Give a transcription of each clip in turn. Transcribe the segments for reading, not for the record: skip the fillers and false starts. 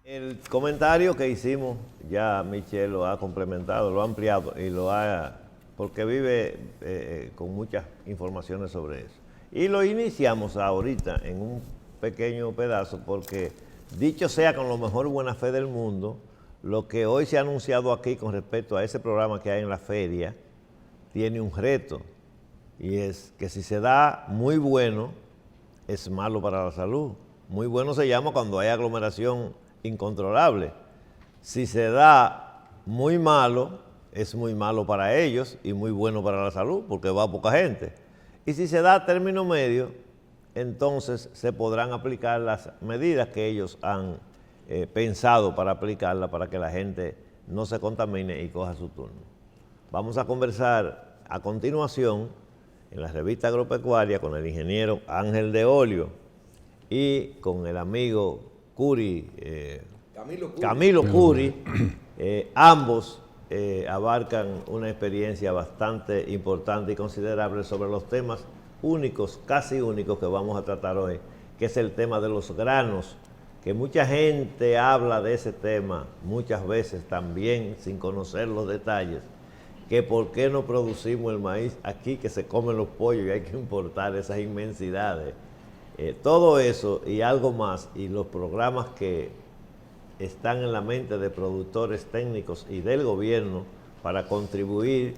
El comentario que hicimos, ya Michelle lo ha complementado, lo ha ampliado y porque vive con muchas informaciones sobre eso. Y lo iniciamos ahorita en un pequeño pedazo porque, dicho sea con la mejor buena fe del mundo, lo que hoy se ha anunciado aquí con respecto a ese programa que hay en la feria, tiene un reto, y es que si se da muy bueno, es malo para la salud. Muy bueno se llama cuando hay aglomeración incontrolable. Si se da muy malo, es muy malo para ellos y muy bueno para la salud, porque va poca gente. Y si se da a término medio, entonces se podrán aplicar las medidas que ellos han pensado para aplicarla, para que la gente no se contamine y coja su turno. Vamos a conversar a continuación en la revista agropecuaria con el ingeniero Ángel de Olio y con el amigo Camilo Curi. Ambos abarcan una experiencia bastante importante y considerable sobre los temas únicos, casi únicos, que vamos a tratar hoy, que es el tema de los granos, que mucha gente habla de ese tema, muchas veces también sin conocer los detalles, que por qué no producimos el maíz aquí, que se comen los pollos y hay que importar esas inmensidades. Todo eso y algo más, y los programas que están en la mente de productores técnicos y del gobierno para contribuir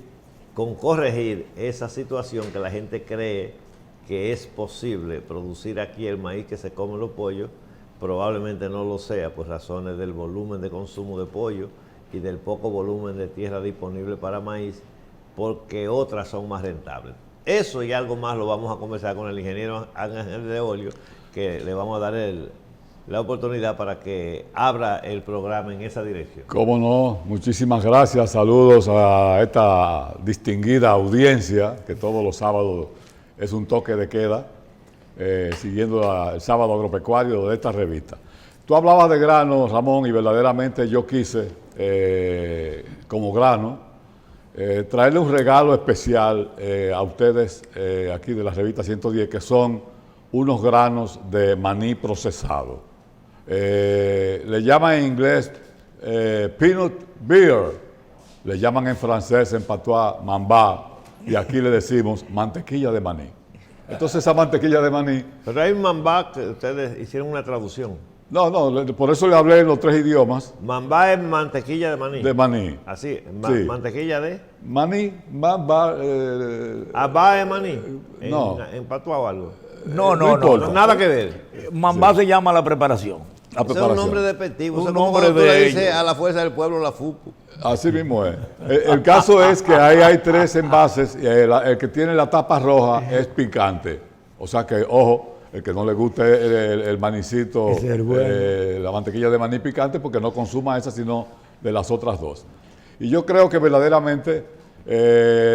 con corregir esa situación que la gente cree que es posible producir aquí el maíz que se comen los pollos, probablemente no lo sea por razones del volumen de consumo de pollo y del poco volumen de tierra disponible para maíz, porque otras son más rentables. Eso y algo más lo vamos a conversar con el ingeniero Ángel de Olio, que le vamos a dar la oportunidad para que abra el programa en esa dirección. Cómo no, muchísimas gracias, saludos a esta distinguida audiencia, que todos los sábados es un toque de queda, siguiendo el sábado agropecuario de esta revista. Tú hablabas de grano, Ramón, y verdaderamente yo quise, como grano, traerle un regalo especial a ustedes aquí de la revista 110, que son unos granos de maní procesado. Le llaman en inglés peanut butter, le llaman en francés, en patois, mamba, y aquí le decimos mantequilla de maní. Entonces esa mantequilla de maní... Pero hay un mamba que ustedes hicieron una traducción. No, por eso le hablé en los 3 idiomas. Mamba es mantequilla de maní. De maní. Así, Sí. Mantequilla de... Maní, mamba... Abba es maní. No. En patois o algo. No No, importa. Nada que ver. Mambá se llama la preparación. La Ese es un preparación. nombre despectivo. Un Eso es como nombre cuando tú de le dices ellos. a la fuerza del pueblo la FUPU. Así mismo es. El caso es que ahí hay 3 envases y el que tiene la tapa roja es picante. O sea que, ojo, el que no le guste el manicito, Ese es el bueno. la mantequilla de maní picante, porque no consuma esa, sino de las otras 2. Y yo creo que verdaderamente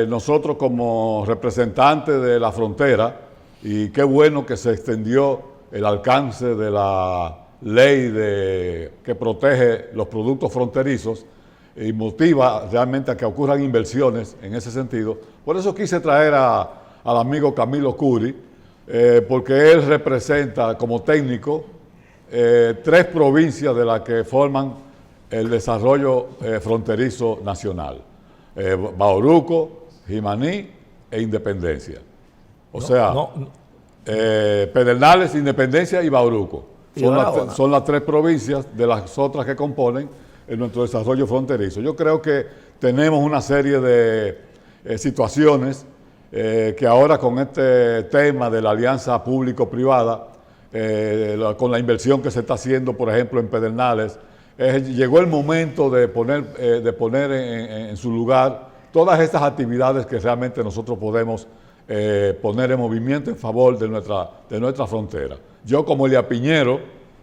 nosotros como representantes de la frontera, y qué bueno que se extendió el alcance de la ley que protege los productos fronterizos y motiva realmente a que ocurran inversiones en ese sentido. Por eso quise traer al amigo Camilo Curi, porque él representa como técnico 3 provincias de las que forman el desarrollo fronterizo nacional: Bauruco, Jimaní e Independencia. O sea, Pedernales, Independencia y Bauruco. Son las 3 provincias de las otras que componen nuestro desarrollo fronterizo. Yo creo que tenemos una serie de situaciones que ahora con este tema de la alianza público-privada, con la inversión que se está haciendo, por ejemplo, en Pedernales, llegó el momento de poner en su lugar todas estas actividades que realmente nosotros podemos poner en movimiento en favor de nuestra frontera. Yo, como Elia Piñero,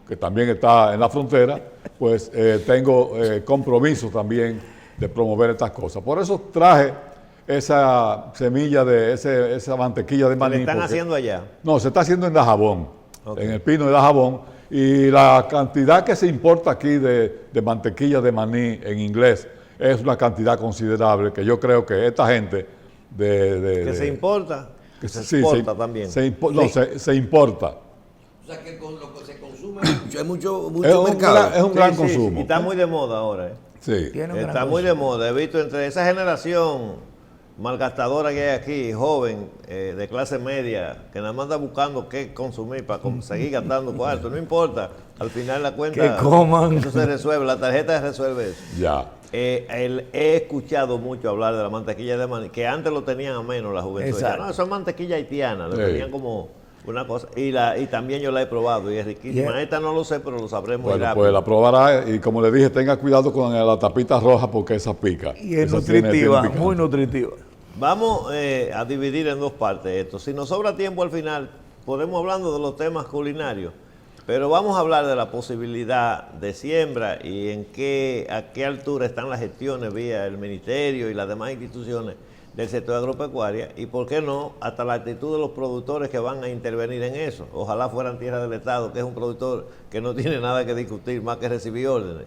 que también está en la frontera, pues tengo compromiso también de promover estas cosas. Por eso traje esa semilla esa mantequilla de maní. ¿Qué le están haciendo allá? No, se está haciendo en Dajabón, Okay. en el Pino de Dajabón, y la cantidad que se importa aquí de mantequilla de maní en inglés es una cantidad considerable, que yo creo que esta gente ¿Que se importa? que Se sí, exporta también. se importa. sea que lo que se consume mucho, hay mucho Es mercado. es un gran Sí, consumo. y está muy de moda ahora. Sí. Tiene un gran Está muy de consumo. moda. He visto entre esa generación malgastadora que hay aquí, joven, de clase media, que nada más anda buscando qué consumir para seguir gastando cuarto. No importa, al final la cuenta, Que coman. eso se resuelve, la tarjeta resuelve eso. Ya. He escuchado mucho hablar de la mantequilla de maní, que antes lo tenían a menos la juventud. Decía, Exacto. no, eso es mantequilla haitiana, lo Sí. tenían como una cosa. Y también yo la he probado y es riquísima. Yeah. Esta no lo sé, pero lo sabremos Bueno, rápido. pues la probará y como le dije, tenga cuidado con la tapita roja porque esa pica. Y es Esa tiene nutritiva, picante. muy nutritiva. Vamos a dividir en dos partes esto. Si nos sobra tiempo al final, podemos hablando de los temas culinarios, pero vamos a hablar de la posibilidad de siembra y a qué altura están las gestiones vía el ministerio y las demás instituciones del sector agropecuario y por qué no, hasta la actitud de los productores que van a intervenir en eso. Ojalá fueran tierra del Estado, que es un productor que no tiene nada que discutir más que recibir órdenes.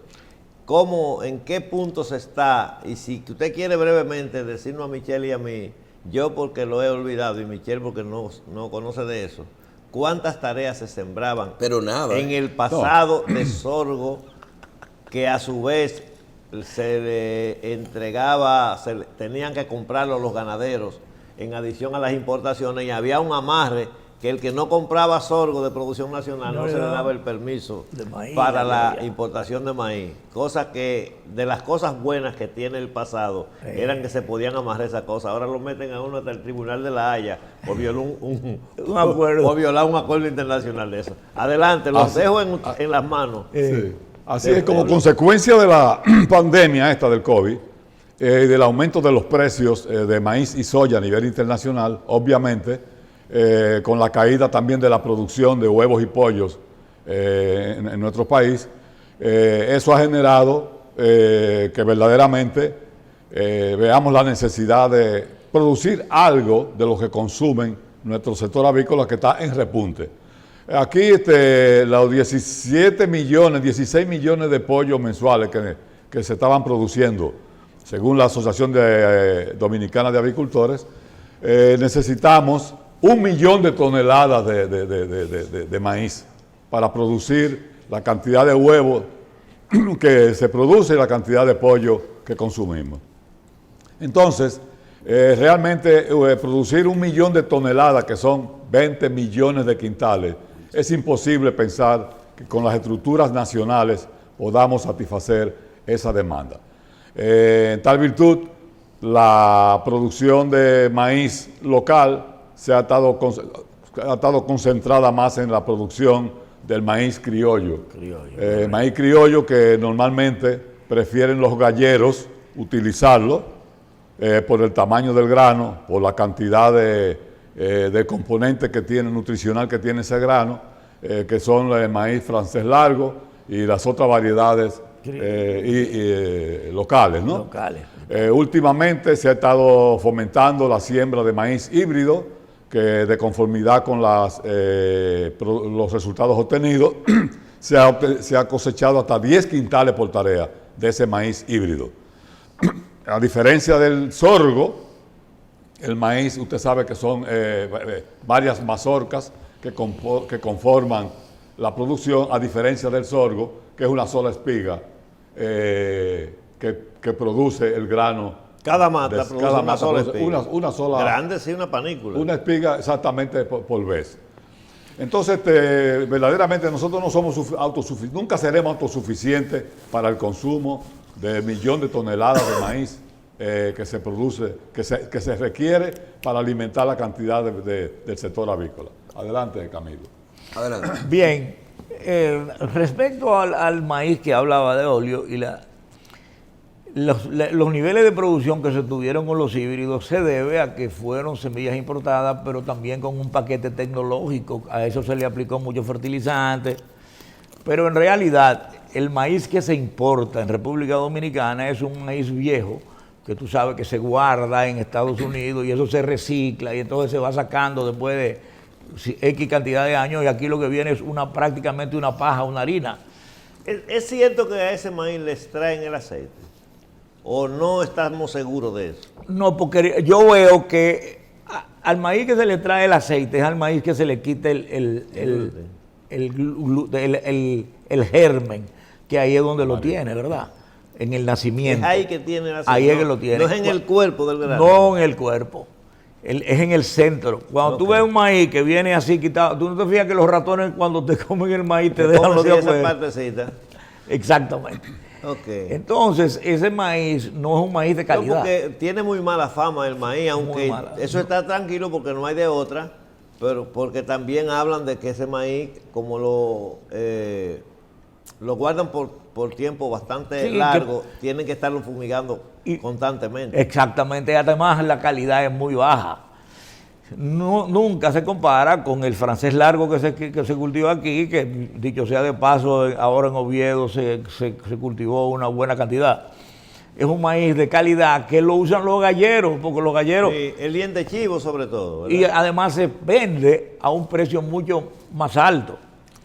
¿Cómo, en qué punto se está? Y si usted quiere brevemente decirnos a Michelle y a mí, yo porque lo he olvidado y Michelle porque no conoce de eso, ¿cuántas tareas se sembraban Pero nada. en el pasado de sorgo que a su vez se le entregaba, tenían que comprarlo los ganaderos en adición a las importaciones y había un amarre que el que no compraba sorgo de producción nacional no se le daba el permiso de maíz, para la importación de maíz. Cosa que, de las cosas buenas que tiene el pasado, eran que se podían amarrar esas cosas. Ahora lo meten a uno hasta el Tribunal de la Haya por violar Un acuerdo. por violar un acuerdo internacional de eso. Adelante, los dejo en las manos. Sí. Así es, como consecuencia de la pandemia esta del COVID y del aumento de los precios de maíz y soya a nivel internacional, obviamente, con la caída también de la producción de huevos y pollos en nuestro país, eso ha generado que verdaderamente veamos la necesidad de producir algo de lo que consumen nuestro sector avícola que está en repunte. Aquí los 16 millones de pollos mensuales que se estaban produciendo, según la Asociación Dominicana de Avicultores, necesitamos 1 millón de toneladas de maíz para producir la cantidad de huevos que se produce y la cantidad de pollo que consumimos. Entonces, realmente producir 1 millón de toneladas, que son 20 millones de quintales, es imposible pensar que con las estructuras nacionales podamos satisfacer esa demanda. En tal virtud, la producción de maíz local ha estado concentrada más en la producción del maíz criollo. Maíz criollo que normalmente prefieren los galleros utilizarlo por el tamaño del grano, por la cantidad de componentes que tiene, nutricional que tiene ese grano, que son el maíz francés largo y las otras variedades locales, ¿no? Locales. Últimamente se ha estado fomentando la siembra de maíz híbrido, que de conformidad con los resultados obtenidos, se ha cosechado hasta 10 quintales por tarea de ese maíz híbrido. A diferencia del sorgo, el maíz, usted sabe que son varias mazorcas que conforman la producción, a diferencia del sorgo, que es una sola espiga que produce el grano. Cada mata produce una sola espiga. Una sola. Grande, sí, una panícula. Una espiga exactamente por vez. Entonces, verdaderamente nosotros no somos autosuficientes, nunca seremos autosuficientes para el consumo de 1 millón de toneladas de maíz que se produce, que se requiere para alimentar la cantidad del sector avícola. Adelante, Camilo. Adelante. Bien, respecto al maíz que hablaba de óleo y los niveles de producción que se tuvieron con los híbridos se debe a que fueron semillas importadas, pero también con un paquete tecnológico. A eso se le aplicó mucho fertilizante. Pero en realidad, el maíz que se importa en República Dominicana es un maíz viejo, que tú sabes que se guarda en Estados Unidos y eso se recicla y entonces se va sacando después de X cantidad de años y aquí lo que viene es prácticamente una paja, una harina. ¿Es cierto que a ese maíz le extraen el aceite? ¿O no estamos seguros de eso? No, porque yo veo que al maíz que se le trae el aceite es al maíz que se le quita el el germen, que ahí es donde lo tiene, ¿verdad? En el nacimiento. Es ahí que tiene la Ahí es que lo tiene. No es en el cuerpo del grano. No en el cuerpo. Es en el centro. Cuando tú ves un maíz que viene así quitado, tú no te fijas que los ratones cuando te comen el maíz te dejan los de esa afuera. partecita. Exactamente. Ok. Entonces, ese maíz no es un maíz de No, calidad. porque tiene muy mala fama el maíz, aunque mala. eso está tranquilo porque no hay de otra, pero porque también hablan de que ese maíz, como lo guardan por tiempo bastante Sí, largo, tienen que estarlo fumigando Y- constantemente. Exactamente, además la calidad es muy baja. Nunca se compara con el francés largo que se cultiva aquí, que dicho sea de paso, ahora en Oviedo se cultivó una buena cantidad. Es un maíz de calidad que lo usan los galleros, porque los galleros, Sí, el diente chivo sobre todo, ¿verdad? y además se vende a un precio mucho más alto.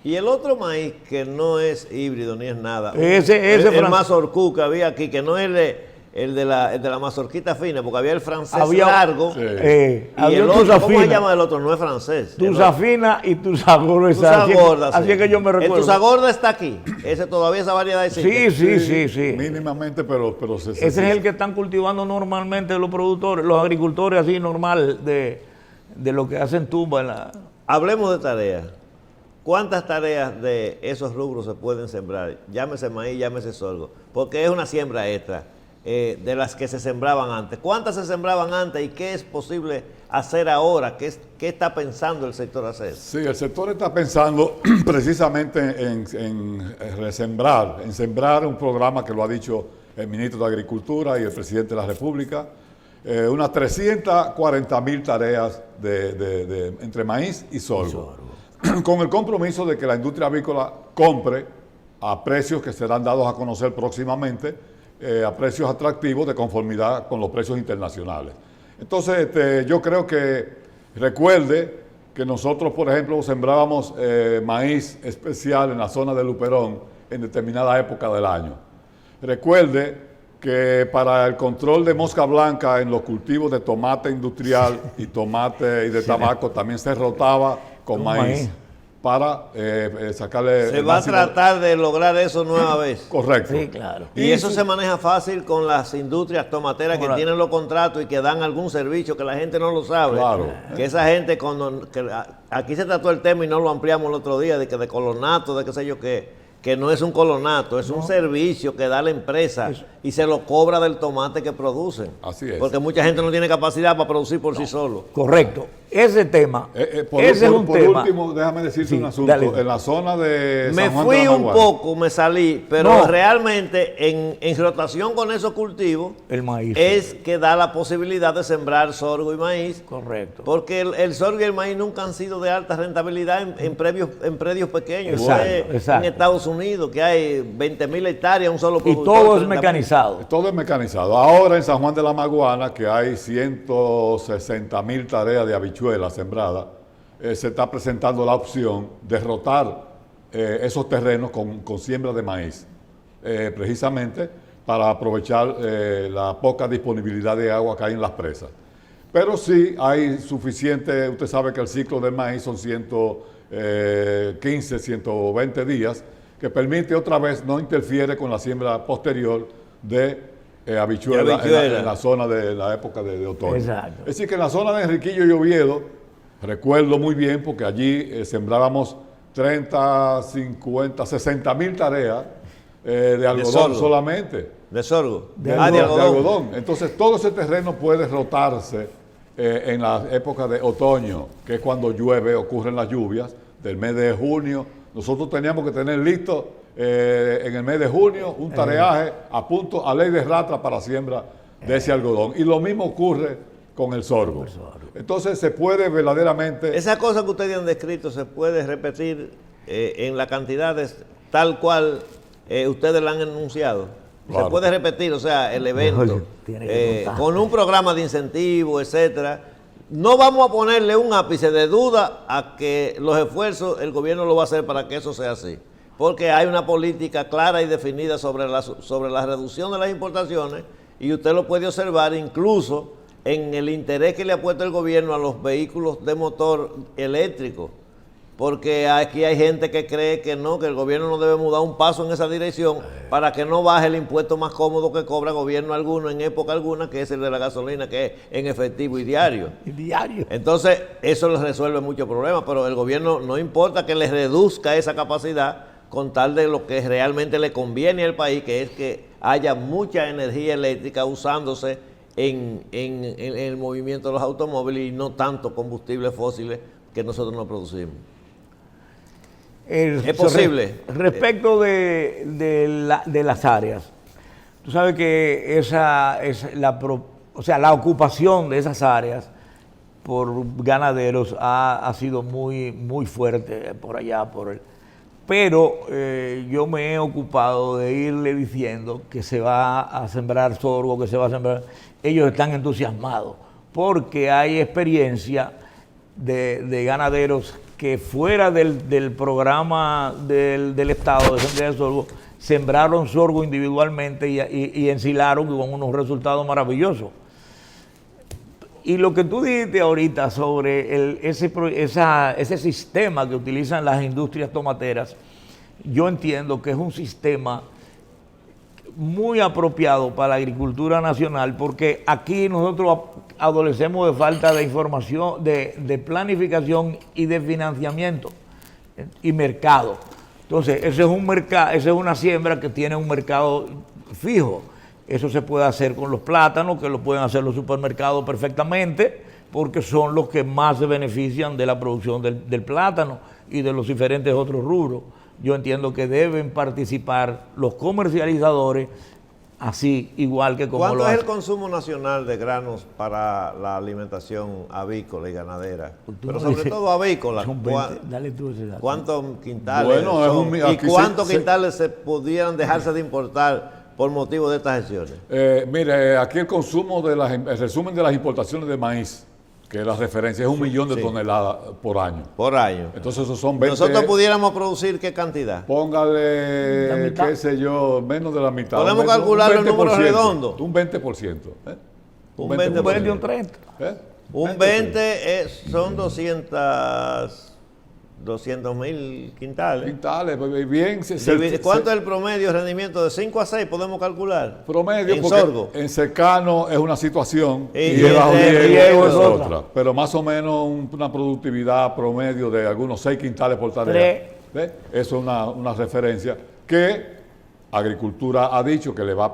Y el otro maíz que no es híbrido ni es nada, Ese el fran- mazorcú que había aquí, que no es el de la mazorquita fina, porque había el francés Había- largo, Sí. y había el tusa otro, ¿cómo se fina. llama el otro? No es francés. Tusa fina y tusa gruesa. Tusa gorda, Así sí. es que yo me El recuerdo. tusa gorda está aquí, todavía esa variedad existe. Sí. Mínimamente, pero se Ese es el que están cultivando normalmente los productores, los agricultores así normal de lo que hacen tumba en la... Hablemos de tareas. ¿Cuántas tareas de esos rubros se pueden sembrar? Llámese maíz, llámese sorgo, porque es una siembra extra de las que se sembraban antes. ¿Cuántas se sembraban antes y qué es posible hacer ahora? ¿Qué está pensando el sector hacer? Sí, el sector está pensando precisamente en resembrar, en sembrar un programa que lo ha dicho el ministro de Agricultura y el presidente de la República, unas 340.000 tareas entre maíz y sorgo, con el compromiso de que la industria avícola compre a precios que serán dados a conocer próximamente, a precios atractivos de conformidad con los precios internacionales. Entonces, yo creo que recuerde que nosotros, por ejemplo, sembrábamos maíz especial en la zona de Luperón en determinada época del año. Recuerde que para el control de mosca blanca en los cultivos de tomate industrial y tomate y de tabaco también se rotaba con maíz para sacarle... Se el va a máximo- tratar de lograr eso nueva vez. Correcto. Sí, claro. Y eso se maneja fácil con las industrias tomateras que Ahora- tienen los contratos y que dan algún servicio que la gente no lo sabe. Claro. Que esa gente, aquí se trató el tema y no lo ampliamos el otro día, de que de colonato, de qué sé yo qué, que no es un colonato, es un servicio que da la empresa y se lo cobra del tomate que producen. Así es. Porque mucha gente no tiene capacidad para producir por sí solo. Correcto. Ese tema, Por último, déjame decirte Sí, un asunto. dale. En la zona de Me San Juan fui de la un Maguana, poco, me salí, pero No. realmente en rotación con esos cultivos el maíz. es que da la posibilidad de sembrar sorgo y maíz, Correcto. porque el sorgo y el maíz nunca han sido de alta rentabilidad en predios pequeños. Exacto, Eso es exacto. En Estados Unidos, que hay 20.000 hectáreas, un solo Y productor. todo es 30.000. mecanizado. todo es mecanizado. Ahora en San Juan de la Maguana, que hay 160.000 tareas de habichuelas sembradas, se está presentando la opción de rotar esos terrenos con siembra de maíz, precisamente para aprovechar la poca disponibilidad de agua que hay en las presas. Pero sí hay suficiente, usted sabe que el ciclo del maíz son 115, 120 días, que permite otra vez, no interfiere con la siembra posterior de habichuela en la zona de la época de otoño. Exacto. Es decir, que en la zona de Enriquillo y Oviedo, recuerdo muy bien, porque allí sembrábamos 30, 50, 60.000 tareas de algodón sorgo. solamente. De sorgo. De De algodón. algodón. Entonces, todo ese terreno puede rotarse en la época de otoño, que es cuando llueve, ocurren las lluvias, del mes de junio. Nosotros teníamos que tener listo en el mes de junio un tareaje a punto, a ley de ratra para siembra de ese algodón. Y lo mismo ocurre con el sorgo. Entonces, se puede verdaderamente... Esa cosa que ustedes han descrito se puede repetir en la cantidad tal cual ustedes la han enunciado. Claro. Se puede repetir, o sea, el evento, Tiene que contar. con un programa de incentivo, etcétera. No vamos a ponerle un ápice de duda a que los esfuerzos el gobierno lo va a hacer para que eso sea así. Porque hay una política clara y definida sobre la reducción de las importaciones y usted lo puede observar incluso en el interés que le ha puesto el gobierno a los vehículos de motor eléctrico. porque aquí hay gente que cree que no, que el gobierno no debe mudar un paso en esa dirección para que no baje el impuesto más cómodo que cobra gobierno alguno en época alguna, que es el de la gasolina, que es en efectivo y diario. Diario. Entonces, eso les resuelve muchos problemas, pero el gobierno no importa que les reduzca esa capacidad con tal de lo que realmente le conviene al país, que es que haya mucha energía eléctrica usándose en el movimiento de los automóviles y no tanto combustibles fósiles que nosotros no producimos. ¿Es posible? Respecto de las áreas, tú sabes que esa es la ocupación de esas áreas por ganaderos ha sido muy fuerte por allá, pero yo me he ocupado de irle diciendo que se va a sembrar sorgo, que se va a sembrar. Ellos están entusiasmados porque hay experiencia de ganaderos que fuera del programa del Estado de siembra de sorgo, sembraron sorgo individualmente y ensilaron con unos resultados maravillosos. Y lo que tú dijiste ahorita sobre ese sistema que utilizan las industrias tomateras, yo entiendo que es un sistema muy apropiado para la agricultura nacional, porque aquí nosotros adolecemos de falta de información, de planificación y de financiamiento y mercado. Entonces, ese es un mercado, esa es una siembra que tiene un mercado fijo. Eso se puede hacer con los plátanos, que lo pueden hacer los supermercados perfectamente, porque son los que más se benefician de la producción del plátano y de los diferentes otros rubros. Yo entiendo que deben participar los comercializadores, así igual que como lo hacen. ¿Cuánto es el consumo nacional de granos para la alimentación avícola y ganadera? Pero sobre todo avícola. Dale tú ese dato. ¿Cuántos quintales son? ¿Y cuántos quintales se pudieran dejarse de importar por motivo de estas gestiones? Mire, aquí el consumo el resumen de las importaciones de maíz, que la referencia es 1 millón de toneladas por año. Por año. Entonces esos son 20... ¿Nosotros pudiéramos producir qué cantidad? Póngale, qué sé yo, menos de la mitad. ¿Podemos calcularlo en números redondos? Un 20%. Un 20%. Un 30%. Un 20 son 200.000 quintales. Quintales, bien. ¿Cuánto es el promedio de rendimiento? De 5 a 6 podemos calcular. Promedio, en porque sorgo. En secano es una situación y bajo riego es otra. Pero más o menos una productividad promedio de algunos 6 quintales por tarea. Eso es una referencia que Agricultura ha dicho que le va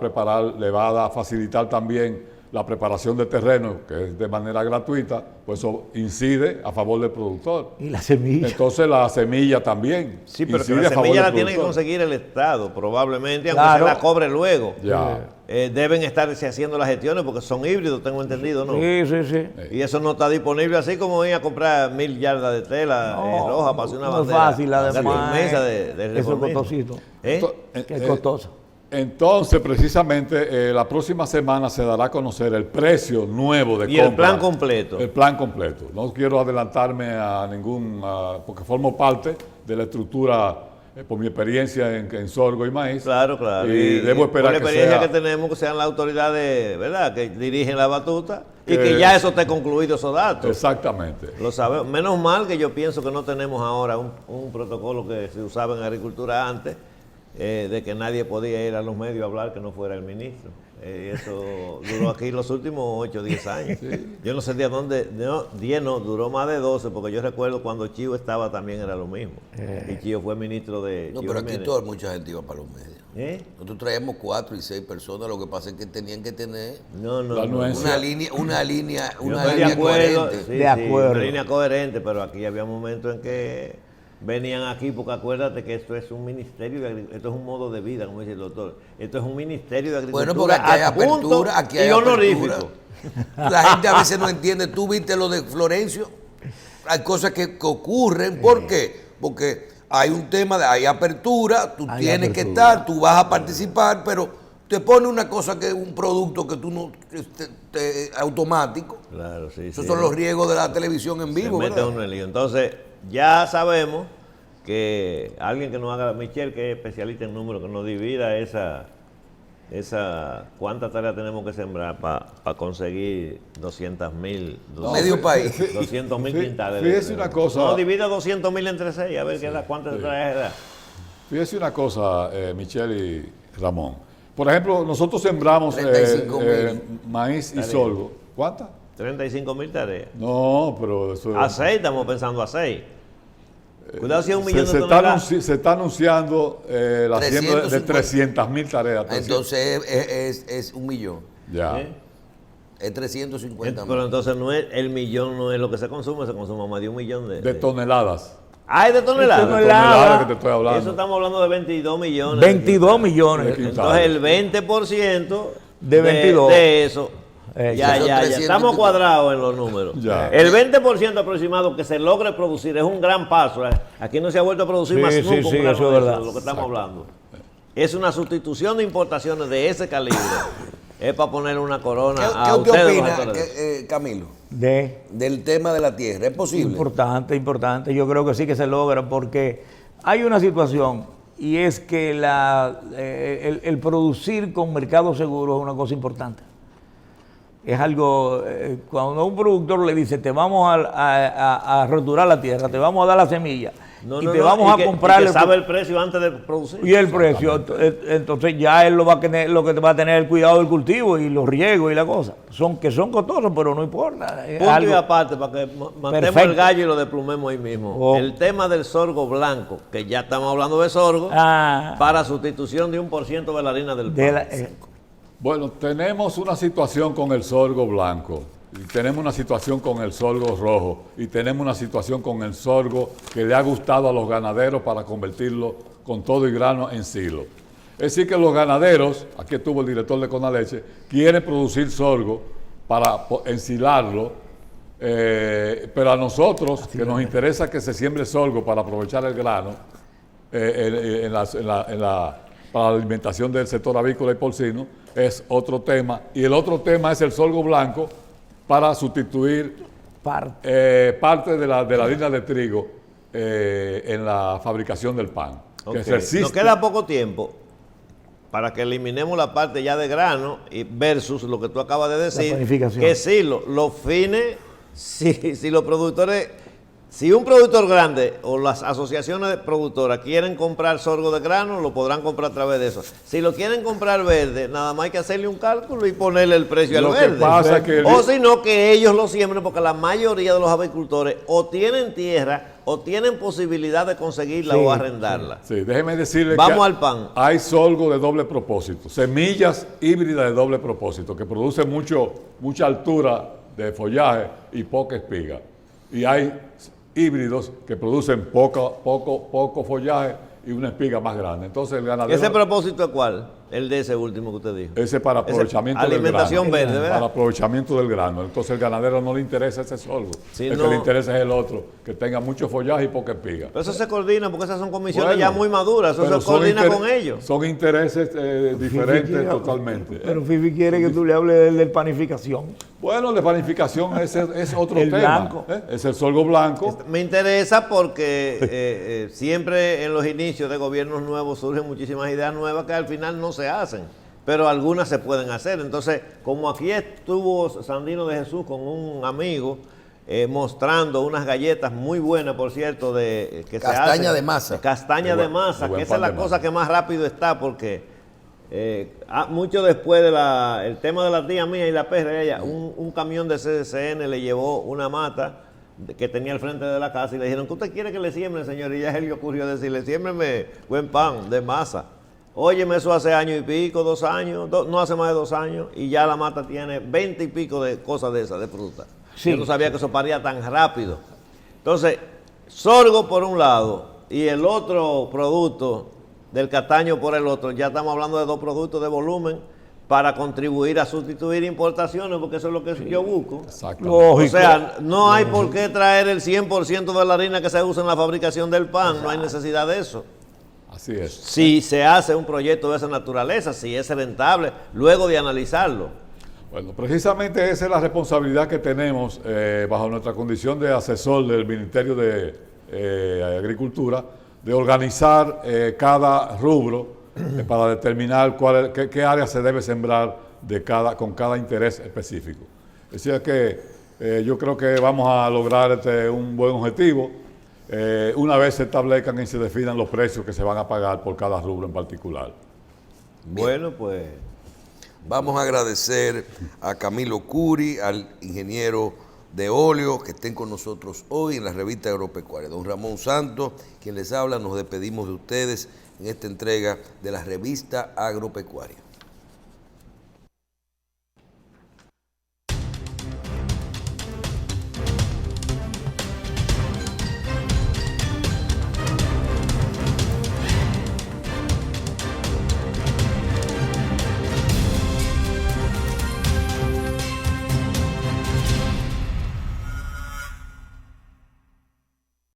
a facilitar también la preparación de terreno, que es de manera gratuita, pues eso incide a favor del productor. Y la semilla. Entonces la semilla también. Sí, pero la semilla la tiene que conseguir el Estado, probablemente, aunque se la cobre luego. Ya. Deben estarse haciendo las gestiones porque son híbridos, tengo entendido, ¿no? Sí. Y eso no está disponible así como ir a comprar 1000 yardas de tela roja para hacer una bandera. No es fácil, además. Eso es costosito. Que es costoso. Entonces, precisamente, la próxima semana se dará a conocer el precio nuevo de compra. Y el plan completo. El plan completo. No quiero adelantarme a porque formo parte de la estructura, por mi experiencia en sorgo y maíz. Claro. Y debo esperar por la experiencia que tenemos, que sean las autoridades, ¿verdad?, que dirigen la batuta y que ya eso esté concluido, esos datos. Exactamente. Lo sabemos. Menos mal que yo pienso que no tenemos ahora un protocolo que se usaba en agricultura antes, de que nadie podía ir a los medios a hablar que no fuera el ministro. Eso duró aquí los últimos 8 o 10 años. Sí. Yo no sé de dónde, 10 no, duró más de 12, porque yo recuerdo cuando Chío estaba también era lo mismo. Y Chío fue ministro de... No, Chío pero aquí Jiménez. mucha gente iba para los medios. Nosotros traíamos 4 y 6 personas, lo que pasa es que tenían que tener una línea coherente. Sí, una línea coherente, pero aquí había momentos en que venían aquí, porque acuérdate que esto es un ministerio de agricultura, esto es un modo de vida, como dice el doctor. Esto es un ministerio de agricultura. Bueno, porque aquí hay apertura, aquí hay honorífico. La gente a veces no entiende. Tú viste lo de Florencio. Hay cosas que ocurren. ¿Por qué? Porque hay un tema hay apertura, tú tienes que estar, tú vas a participar, pero te pone una cosa que es un producto que tú no automático. Claro, sí. Esos son los riesgos de la televisión en vivo. Se mete uno en el lío. Entonces, ya sabemos que alguien que nos haga, Michelle, que es especialista en números, que nos divida ¿Cuántas tareas tenemos que sembrar para conseguir 200.000? Medio país. 200.000 quintales. Fíjese una cosa. No, divida 200.000 entre 6, a ver cuántas tareas da. Fíjese una cosa, Michelle y Ramón. Por ejemplo, nosotros sembramos 35.000. maíz y sorgo. ¿Cuántas? 35.000 tareas. No, pero eso A 6, estamos pensando a 6. Cuidado si es 1 millón de se toneladas. se está anunciando la siembra de 350. 300.000 tareas. Entonces es 1 millón. Ya. ¿Eh? Es 350 Pero entonces el millón no es lo que se consume más de 1 millón De toneladas. Ah, ¿es de toneladas? De toneladas que te estoy hablando. Eso estamos hablando de 22 millones. 22 millones. Entonces el 20% De 22. de eso. Ya, Son 300 estamos cuadrados en los números. Ya. El 20% aproximado que se logre producir es un gran paso. Aquí no se ha vuelto a producir más nunca un grano eso es de verdad. de lo que estamos hablando. Es una sustitución de importaciones de ese calibre. Es para ponerle una corona ¿Qué a usted ustedes. opina, los actores. Camilo, De del tema de la tierra? ¿Es posible? importante, importante. Yo creo que sí que se logra porque hay una situación y es que el producir con mercado seguro es una cosa importante. Es algo, cuando un productor le dice, te vamos a roturar la tierra, te vamos a dar la semilla y te vamos a comprar y que sabe el precio antes de producir. y el precio, entonces ya él lo va a tener, lo que va a tener el cuidado del cultivo y los riegos y la cosa. Son costosos, pero no importa. Es Punto y algo- aparte, para que matemos Perfecto. el gallo y lo desplumemos ahí mismo. Oh. El tema del sorgo blanco, que ya estamos hablando de sorgo, Ah. para sustitución de 1% de la harina del pan. de la- Bueno, tenemos una situación con el sorgo blanco, y tenemos una situación con el sorgo rojo, y tenemos una situación con el sorgo que le ha gustado a los ganaderos para convertirlo con todo y grano en silo. Es decir, que los ganaderos, aquí estuvo el director de Conaleche, quieren producir sorgo para ensilarlo, pero a nosotros, que nos interesa que se siembre sorgo para aprovechar el grano para la alimentación del sector avícola y porcino, es otro tema. Y el otro tema es el sorgo blanco para sustituir parte de la harina de trigo en la fabricación del pan. Ok. Que resiste. Nos queda poco tiempo para que eliminemos la parte ya de grano y versus lo que tú acabas de decir. panificación. Que sí, los fines, si los productores, si un productor grande o las asociaciones de productoras quieren comprar sorgo de grano, lo podrán comprar a través de eso. Si lo quieren comprar verde, nada más hay que hacerle un cálculo y ponerle el precio al Lo que verde. pasa es que o si no, que ellos lo siembren, porque la mayoría de los avicultores o tienen tierra o tienen posibilidad de conseguirla Sí, o arrendarla. Sí, déjeme decirle Vamos que al pan. hay sorgo de doble propósito, semillas híbridas de doble propósito, que producen mucha altura de follaje y poca espiga. Y hay híbridos que producen poco follaje y una espiga más grande. Entonces el ganadero... ¿Ese propósito es cuál? El de ese último que usted dijo. Ese para aprovechamiento del grano. Alimentación verde, ¿verdad? Para aprovechamiento del grano. Entonces el ganadero no le interesa ese sorgo. Sí, el no. que le interesa es el otro, que tenga mucho follaje y poca espiga. Pero eso se coordina porque esas son comisiones Bueno, ya muy maduras, eso pero se coordina son con ellos. Son intereses diferentes quiere- totalmente. Pero Fifi quiere que tú le hables de panificación. Bueno, la panificación es otro El tema. blanco. Es el sorgo blanco. Me interesa porque siempre en los inicios de gobiernos nuevos surgen muchísimas ideas nuevas que al final no se hacen, pero algunas se pueden hacer. Entonces, como aquí estuvo Sandino de Jesús con un amigo mostrando unas galletas muy buenas, por cierto, que Castaña se hacen. de masa. Castaña de masa, buen que esa es pan la de cosa masa. que más rápido está porque... mucho después el tema de la tía mía y la perra de ella, un camión de CCN le llevó una mata que tenía al frente de la casa y le dijeron, ¿qué usted quiere que le siembren, señor? Y ya él le ocurrió decirle, siémbreme buen pan de masa. Óyeme, eso hace año y pico, 2 años, no hace más de 2 años, y ya la mata tiene 20 y pico de cosas de esas, de fruta. Sí. Yo no sabía que eso paría tan rápido. Entonces, sorgo por un lado y el otro producto del castaño por el otro, ya estamos hablando de 2 productos de volumen para contribuir a sustituir importaciones, porque eso es lo que yo busco. Exactamente. Lógico. O sea, no hay por qué traer el 100% de la harina que se usa en la fabricación del pan, no hay necesidad de eso. Así es. Si se hace un proyecto de esa naturaleza, si es rentable, luego de analizarlo. Bueno, precisamente esa es la responsabilidad que tenemos bajo nuestra condición de asesor del Ministerio de Agricultura, de organizar cada rubro para determinar qué área se debe sembrar con cada interés específico. Es decir, que yo creo que vamos a lograr un buen objetivo una vez se establezcan y se definan los precios que se van a pagar por cada rubro en particular. Bueno, pues vamos a agradecer a Camilo Curi, al ingeniero de óleo que estén con nosotros hoy en la revista Agropecuaria. Don Ramón Santos, quien les habla, nos despedimos de ustedes en esta entrega de la revista Agropecuaria.